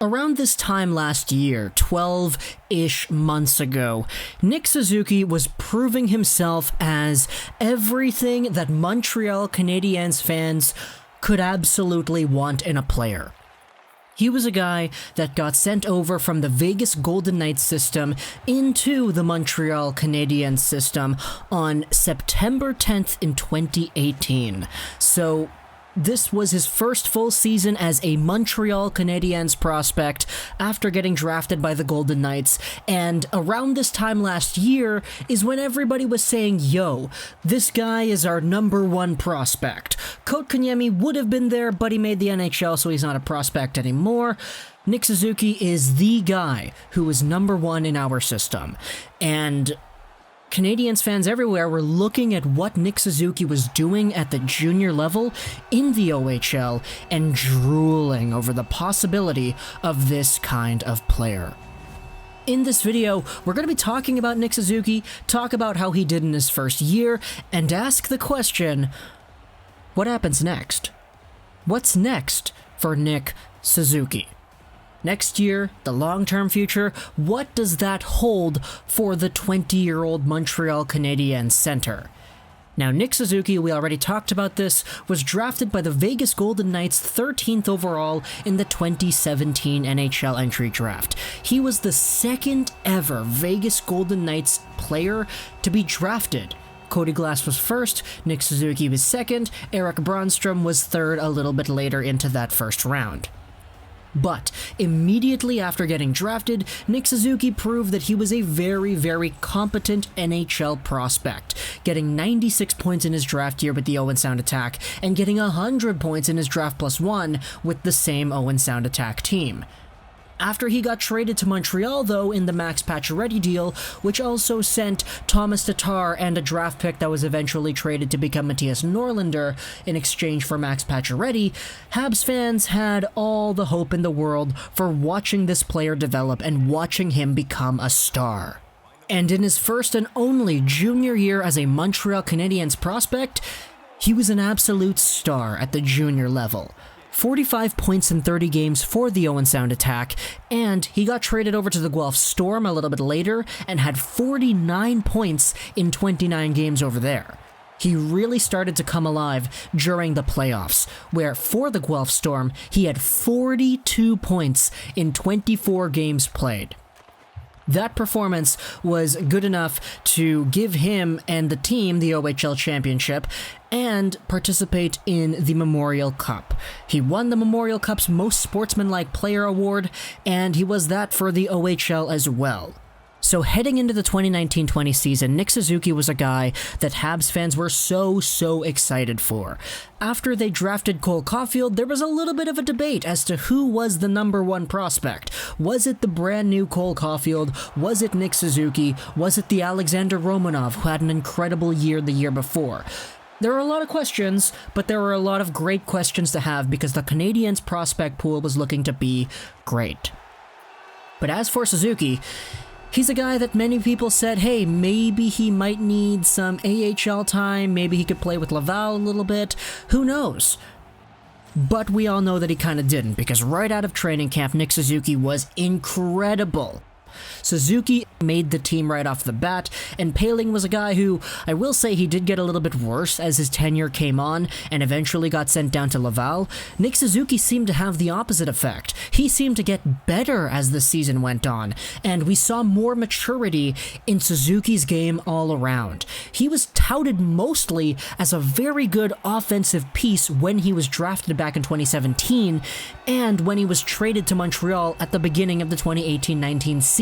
Around this time last year, 12-ish months ago, Nick Suzuki was proving himself as everything that Montreal Canadiens fans could absolutely want in a player. He was a guy that got sent over from the Vegas Golden Knights system into the Montreal Canadiens system on September 10th in 2018. So this was his first full season as a Montreal Canadiens prospect after getting drafted by the Golden Knights, and around this time last year is when everybody was saying, yo, this guy is our number one prospect. Kotkaniemi would have been there, but he made the NHL, so he's not a prospect anymore. Nick Suzuki is the guy who is number one in our system, and Canadiens fans everywhere were looking at what Nick Suzuki was doing at the junior level in the OHL and drooling over the possibility of this kind of player. In this video, we're going to be talking about Nick Suzuki, talk about how he did in his first year, and ask the question, what happens next? What's next for Nick Suzuki? Next year, the long-term future, what does that hold for the 20-year-old Montreal Canadiens center? Now, Nick Suzuki, we already talked about this, was drafted by the Vegas Golden Knights 13th overall in the 2017 NHL entry draft. He was the second ever Vegas Golden Knights player to be drafted. Cody Glass was first, Nick Suzuki was second, Eric Bronstrom was third a little bit later into that first round. But immediately after getting drafted, Nick Suzuki proved that he was a very, very competent NHL prospect, getting 96 points in his draft year with the Owen Sound Attack, and getting 100 points in his draft +1 with the same Owen Sound Attack team. After he got traded to Montreal, though, in the Max Pacioretty deal, which also sent Thomas Tatar and a draft pick that was eventually traded to become Matthias Norlinder in exchange for Max Pacioretty, Habs fans had all the hope in the world for watching this player develop and watching him become a star. And in his first and only junior year as a Montreal Canadiens prospect, he was an absolute star at the junior level. 45 points in 30 games for the Owen Sound Attack, and he got traded over to the Guelph Storm a little bit later and had 49 points in 29 games over there. He really started to come alive during the playoffs, where for the Guelph Storm, he had 42 points in 24 games played. That performance was good enough to give him and the team the OHL championship and participate in the Memorial Cup. He won the Memorial Cup's Most Sportsmanlike Player Award, and he was that for the OHL as well. So heading into the 2019-20 season, Nick Suzuki was a guy that Habs fans were so excited for. After they drafted Cole Caulfield, there was a little bit of a debate as to who was the number one prospect. Was it the brand new Cole Caulfield? Was it Nick Suzuki? Was it the Alexander Romanov, who had an incredible year the year before? There are a lot of questions, but there were a lot of great questions to have because the Canadiens prospect pool was looking to be great. But as for Suzuki, he's a guy that many people said, hey, maybe he might need some AHL time, maybe he could play with Laval a little bit, who knows? But we all know that he kind of didn't, because right out of training camp, Nick Suzuki was incredible. Suzuki made the team right off the bat, and Poehling was a guy who, I will say, he did get a little bit worse as his tenure came on and eventually got sent down to Laval. Nick Suzuki seemed to have the opposite effect. He seemed to get better as the season went on, and we saw more maturity in Suzuki's game all around. He was touted mostly as a very good offensive piece when he was drafted back in 2017 and when he was traded to Montreal at the beginning of the 2018-19 season.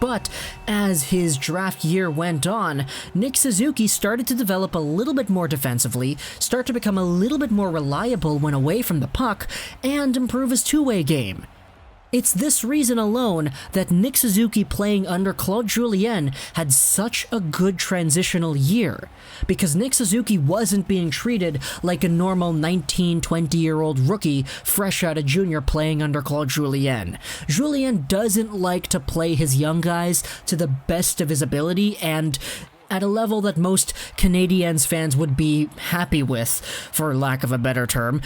But as his draft year went on, Nick Suzuki started to develop a little bit more defensively, start to become a little bit more reliable when away from the puck, and improve his two-way game. It's this reason alone that Nick Suzuki playing under Claude Julien had such a good transitional year, because Nick Suzuki wasn't being treated like a normal 19, 20-year-old rookie fresh out of junior playing under Claude Julien. Julien doesn't like to play his young guys to the best of his ability and at a level that most Canadiens fans would be happy with, for lack of a better term.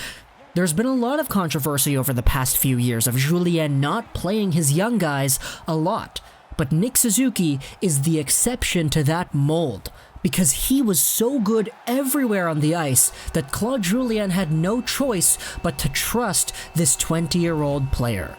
There's been a lot of controversy over the past few years of Julien not playing his young guys a lot, but Nick Suzuki is the exception to that mold, because he was so good everywhere on the ice that Claude Julien had no choice but to trust this 20-year-old player.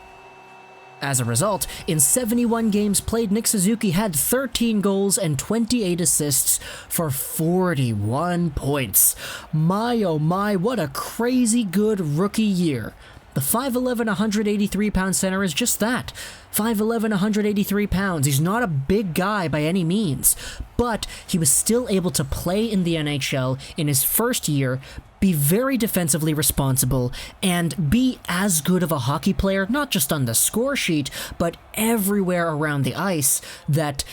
As a result, in 71 games played, Nick Suzuki had 13 goals and 28 assists for 41 points. My oh my, what a crazy good rookie year. The 5'11", 183-pound center is just that. 5'11", 183 pounds. He's not a big guy by any means, but he was still able to play in the NHL in his first year, be very defensively responsible, and be as good of a hockey player, not just on the score sheet, but everywhere around the ice, that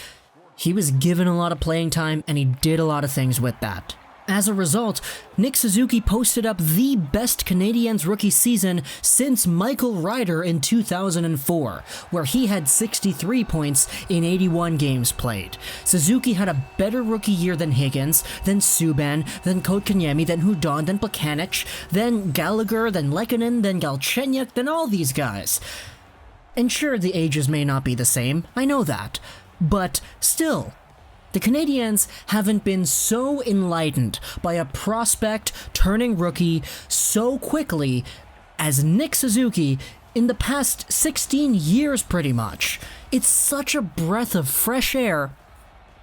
he was given a lot of playing time and he did a lot of things with that. As a result, Nick Suzuki posted up the best Canadiens rookie season since Michael Ryder in 2004, where he had 63 points in 81 games played. Suzuki had a better rookie year than Higgins, than Subban, than Kotkaniemi, than Hudon, than Plekanec, than Gallagher, than Lehkonen, than Galchenyuk, than all these guys. And sure, the ages may not be the same, I know that, but still, the Canadiens haven't been so enlightened by a prospect turning rookie so quickly as Nick Suzuki in the past 16 years pretty much. It's such a breath of fresh air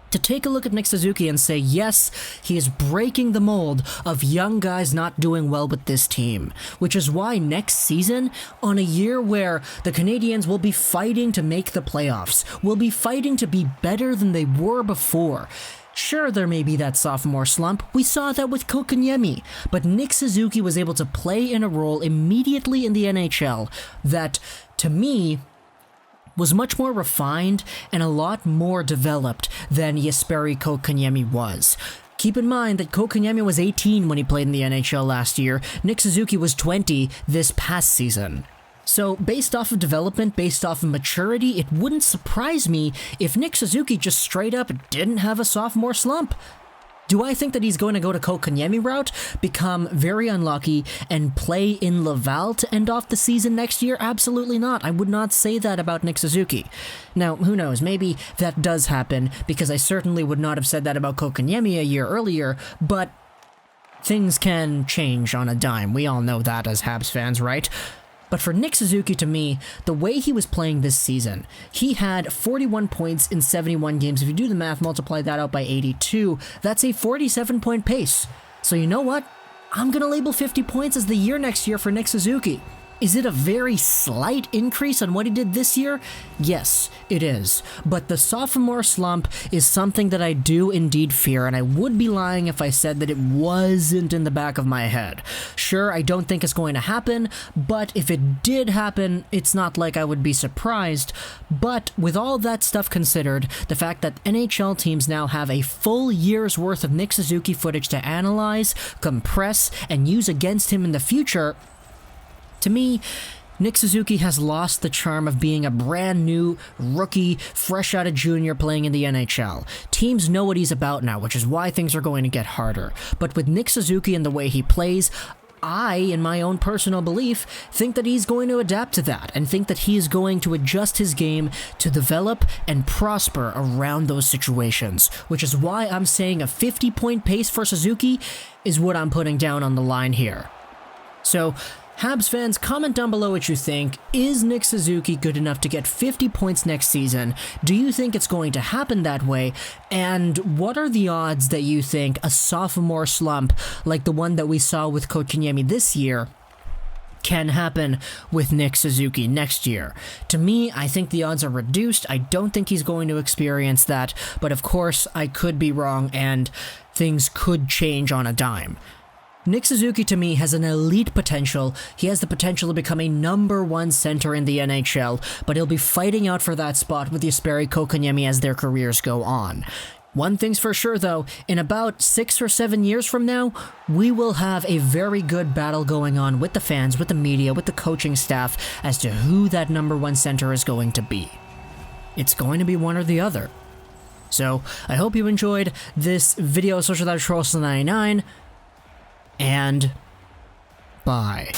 to take a look at Nick Suzuki and say, yes, he is breaking the mold of young guys not doing well with this team, which is why next season, on a year where the Canadiens will be fighting to make the playoffs, will be fighting to be better than they were before. Sure, there may be that sophomore slump. We saw that with Kotkaniemi, but Nick Suzuki was able to play in a role immediately in the NHL that, to me, was much more refined and a lot more developed than Jesperi Kotkaniemi was. Keep in mind that Kotkaniemi was 18 when he played in the NHL last year. Nick Suzuki was 20 this past season. So based off of development, based off of maturity, it wouldn't surprise me if Nick Suzuki just straight up didn't have a sophomore slump. Do I think that he's going to go to Kotkaniemi route, become very unlucky, and play in Laval to end off the season next year? Absolutely not. I would not say that about Nick Suzuki. Now, who knows? Maybe that does happen, because I certainly would not have said that about Kotkaniemi a year earlier, but things can change on a dime. We all know that as Habs fans, right? But for Nick Suzuki, to me, the way he was playing this season, he had 41 points in 71 games. If you do the math, multiply that out by 82, that's a 47-point pace. So you know what? I'm going to label 50 points as the year next year for Nick Suzuki. Is it a very slight increase on what he did this year? Yes, it is. But the sophomore slump is something that I do indeed fear, and I would be lying if I said that it wasn't in the back of my head. Sure, I don't think it's going to happen, but if it did happen, it's not like I would be surprised. But with all that stuff considered, the fact that NHL teams now have a full year's worth of Nick Suzuki footage to analyze, compress, and use against him in the future, to me, Nick Suzuki has lost the charm of being a brand new rookie, fresh out of junior playing in the NHL. Teams know what he's about now, which is why things are going to get harder. But with Nick Suzuki and the way he plays, I, in my own personal belief, think that he's going to adapt to that and think that he is going to adjust his game to develop and prosper around those situations, which is why I'm saying a 50-point pace for Suzuki is what I'm putting down on the line here. So, Habs fans, comment down below what you think. Is Nick Suzuki good enough to get 50 points next season? Do you think it's going to happen that way? And what are the odds that you think a sophomore slump, like the one that we saw with Kotkaniemi this year, can happen with Nick Suzuki next year? To me, I think the odds are reduced. I don't think he's going to experience that, but of course, I could be wrong and things could change on a dime. Nick Suzuki, to me, has an elite potential. He has the potential to become a #1 center in the NHL, but he'll be fighting out for that spot with Jesperi Kotkaniemi as their careers go on. One thing's for sure, though, in about 6 or 7 years from now, we will have a very good battle going on with the fans, with the media, with the coaching staff, as to who that #1 center is going to be. It's going to be one or the other. So, I hope you enjoyed this video, Social 99, and bye.